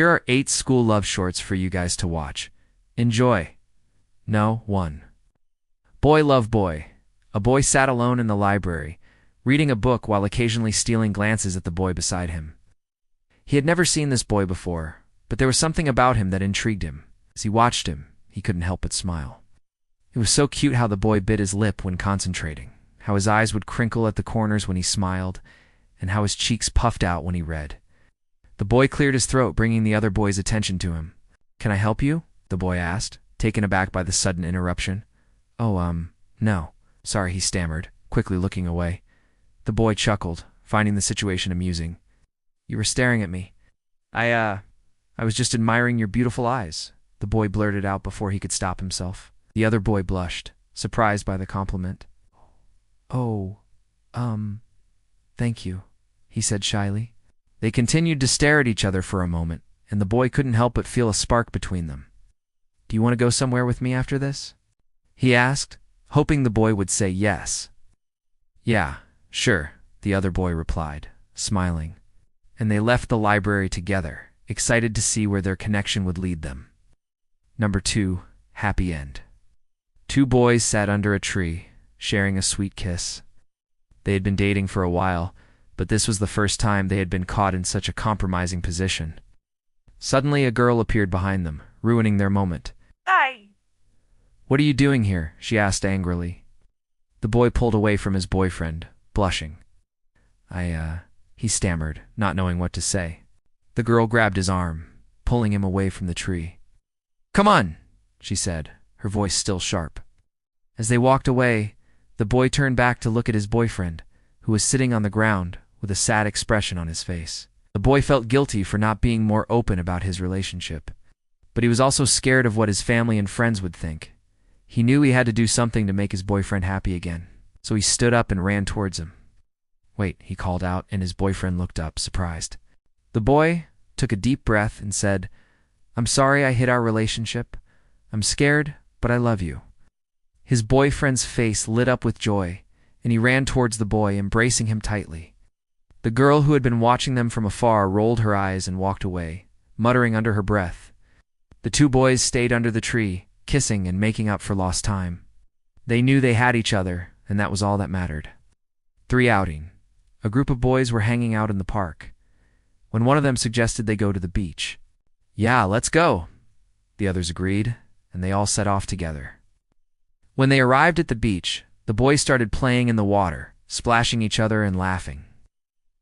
Here are 8 school love shorts for you guys to watch. Enjoy. No, 1. Boy Love Boy. A boy sat alone in the library, reading a book while occasionally stealing glances at the boy beside him. He had never seen this boy before, but there was something about him that intrigued him. As he watched him, he couldn't help but smile. It was so cute how the boy bit his lip when concentrating, how his eyes would crinkle at the corners when he smiled, and how his cheeks puffed out when he read. The boy cleared his throat, bringing the other boy's attention to him. "Can I help you?" the boy asked, taken aback by the sudden interruption. "Oh, no. Sorry," he stammered, quickly looking away. The boy chuckled, finding the situation amusing. "You were staring at me. I was just admiring your beautiful eyes," the boy blurted out before he could stop himself. The other boy blushed, surprised by the compliment. "Oh, thank you," he said shyly. They continued to stare at each other for a moment, and the boy couldn't help but feel a spark between them. "Do you want to go somewhere with me after this?" he asked, hoping the boy would say yes. "Yeah, sure," the other boy replied, smiling. And they left the library together, excited to see where their connection would lead them. Number 2, Happy End. 2 boys sat under a tree, sharing a sweet kiss. They had been dating for a while, but this was the first time they had been caught in such a compromising position. Suddenly a girl appeared behind them, ruining their moment. "Hi." "What are you doing here?" she asked angrily. The boy pulled away from his boyfriend, blushing. He stammered, not knowing what to say. The girl grabbed his arm, pulling him away from the tree. "Come on," she said, her voice still sharp. As they walked away, the boy turned back to look at his boyfriend, who was sitting on the ground with a sad expression on his face. The boy felt guilty for not being more open about his relationship, but he was also scared of what his family and friends would think. He knew he had to do something to make his boyfriend happy again, so he stood up and ran towards him. "Wait," he called out, and his boyfriend looked up, surprised. The boy took a deep breath and said, "I'm sorry I hid our relationship. I'm scared, but I love you." His boyfriend's face lit up with joy, and he ran towards the boy, embracing him tightly. The girl who had been watching them from afar rolled her eyes and walked away, muttering under her breath. The 2 boys stayed under the tree, kissing and making up for lost time. They knew they had each other, and that was all that mattered. 3 outing. A group of boys were hanging out in the park, when one of them suggested they go to the beach. "Yeah, let's go," the others agreed, and they all set off together. When they arrived at the beach, the boys started playing in the water, splashing each other and laughing.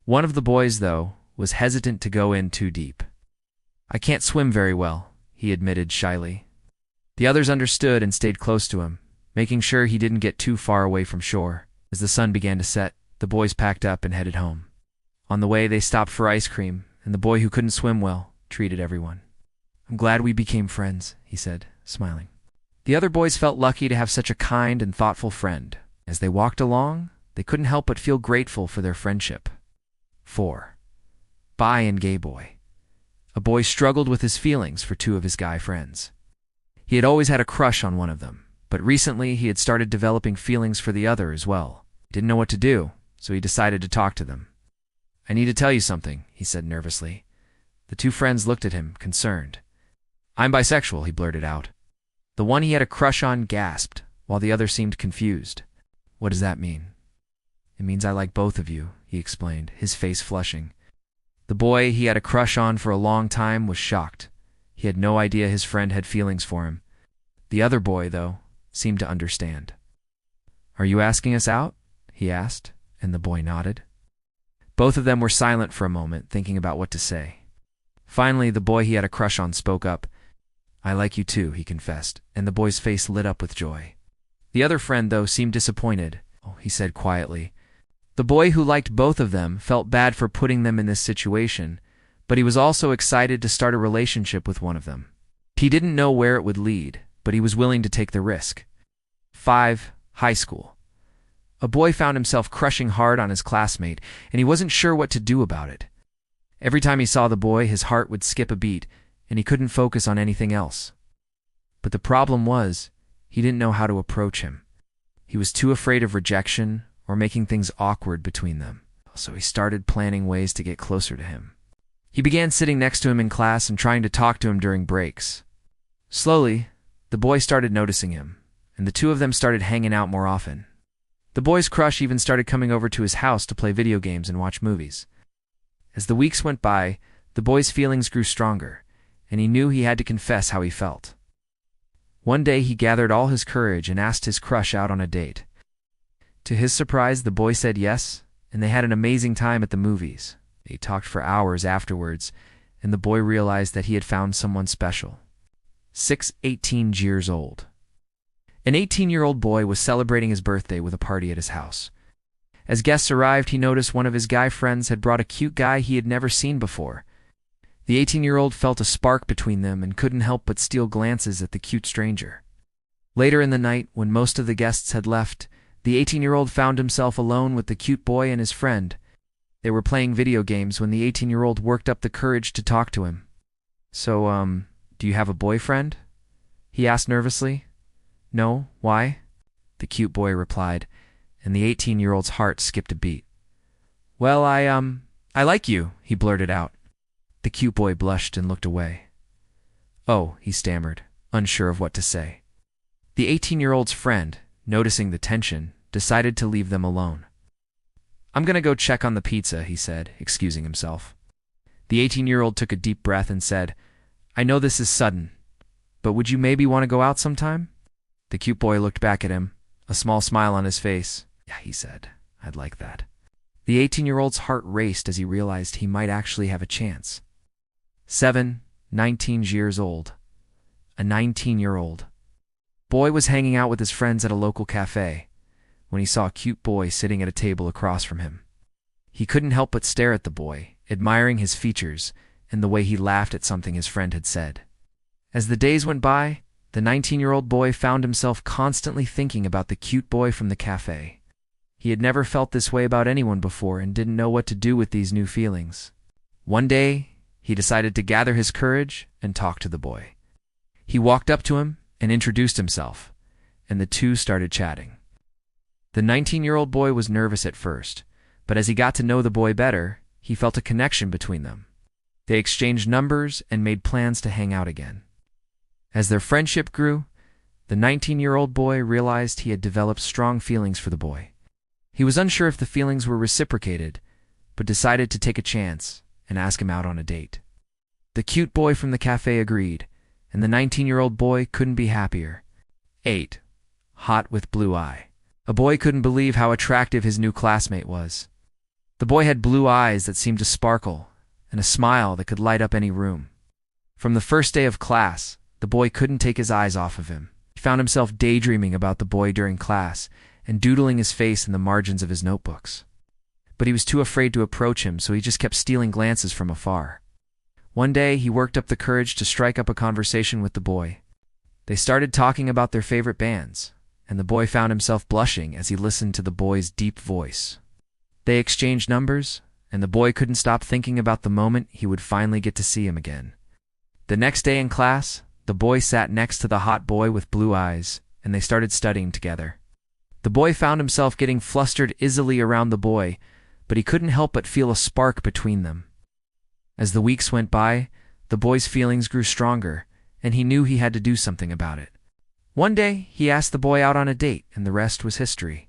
One of the boys, though, was hesitant to go in too deep. "I can't swim very well," he admitted shyly. The others understood and stayed close to him, making sure he didn't get too far away from shore. As the sun began to set, the boys packed up and headed home. On the way, they stopped for ice cream, and the boy who couldn't swim well treated everyone. "I'm glad we became friends," he said, smiling. The other boys felt lucky to have such a kind and thoughtful friend. As they walked along, they couldn't help but feel grateful for their friendship. 4. Bi and Gay Boy. A boy struggled with his feelings for 2 of his guy friends. He had always had a crush on one of them, but recently he had started developing feelings for the other as well. He didn't know what to do, so he decided to talk to them. "I need to tell you something," he said nervously. The 2 friends looked at him, concerned. "I'm bisexual," he blurted out. The one he had a crush on gasped, while the other seemed confused. "What does that mean?" "It means I like both of you," he explained, his face flushing. The boy he had a crush on for a long time was shocked. He had no idea his friend had feelings for him. The other boy, though, seemed to understand. "Are you asking us out?" he asked, and the boy nodded. Both of them were silent for a moment, thinking about what to say. Finally, the boy he had a crush on spoke up. "I like you too," he confessed, and the boy's face lit up with joy. The other friend, though, seemed disappointed. "Oh," he said quietly. The boy who liked both of them felt bad for putting them in this situation, but he was also excited to start a relationship with one of them. He didn't know where it would lead, but he was willing to take the risk. 5. High school. A boy found himself crushing hard on his classmate, and he wasn't sure what to do about it. Every time he saw the boy, his heart would skip a beat, and he couldn't focus on anything else. But the problem was, he didn't know how to approach him. He was too afraid of rejection or making things awkward between them, so he started planning ways to get closer to him. He began sitting next to him in class and trying to talk to him during breaks. Slowly, the boy started noticing him, and the two of them started hanging out more often. The boy's crush even started coming over to his house to play video games and watch movies. As the weeks went by, the boy's feelings grew stronger, and he knew he had to confess how he felt. One day he gathered all his courage and asked his crush out on a date. To his surprise, the boy said yes, and they had an amazing time at the movies. They talked for hours afterwards, and the boy realized that he had found someone special. 18 years old. An 18-year-old boy was celebrating his birthday with a party at his house. As guests arrived, he noticed one of his guy friends had brought a cute guy he had never seen before. The 18-year-old felt a spark between them and couldn't help but steal glances at the cute stranger. Later in the night, when most of the guests had left, the 18-year-old found himself alone with the cute boy and his friend. They were playing video games when the 18-year-old worked up the courage to talk to him. So, do you have a boyfriend? He asked nervously. No, why? The cute boy replied, and the 18-year-old's heart skipped a beat. Well, I like you, he blurted out. The cute boy blushed and looked away. Oh, he stammered, unsure of what to say. The 18-year-old's friend, noticing the tension, decided to leave them alone. I'm gonna go check on the pizza, he said, excusing himself. The 18-year-old took a deep breath and said, I know this is sudden, but would you maybe want to go out sometime? The cute boy looked back at him, a small smile on his face. Yeah, he said, I'd like that. The 18-year-old's heart raced as he realized he might actually have a chance. 19 years old. A 19-year-old. Boy was hanging out with his friends at a local cafe when he saw a cute boy sitting at a table across from him. He couldn't help but stare at the boy, admiring his features and the way he laughed at something his friend had said. As the days went by, the 19-year-old boy found himself constantly thinking about the cute boy from the cafe. He had never felt this way about anyone before and didn't know what to do with these new feelings. One day, he decided to gather his courage and talk to the boy. He walked up to him and introduced himself, and the two started chatting. The 19-year-old boy was nervous at first, but as he got to know the boy better, he felt a connection between them. They exchanged numbers and made plans to hang out again. As their friendship grew, the 19-year-old boy realized he had developed strong feelings for the boy. He was unsure if the feelings were reciprocated, but decided to take a chance and ask him out on a date. The cute boy from the cafe agreed, and the 19-year-old boy couldn't be happier. 8. Hot with blue eye. A boy couldn't believe how attractive his new classmate was. The boy had blue eyes that seemed to sparkle, and a smile that could light up any room. From the first day of class, the boy couldn't take his eyes off of him. He found himself daydreaming about the boy during class and doodling his face in the margins of his notebooks. But he was too afraid to approach him, so he just kept stealing glances from afar. One day, he worked up the courage to strike up a conversation with the boy. They started talking about their favorite bands, and the boy found himself blushing as he listened to the boy's deep voice. They exchanged numbers, and the boy couldn't stop thinking about the moment he would finally get to see him again. The next day in class, the boy sat next to the hot boy with blue eyes, and they started studying together. The boy found himself getting flustered easily around the boy, but he couldn't help but feel a spark between them. As the weeks went by, the boy's feelings grew stronger, and he knew he had to do something about it. One day, he asked the boy out on a date, and the rest was history.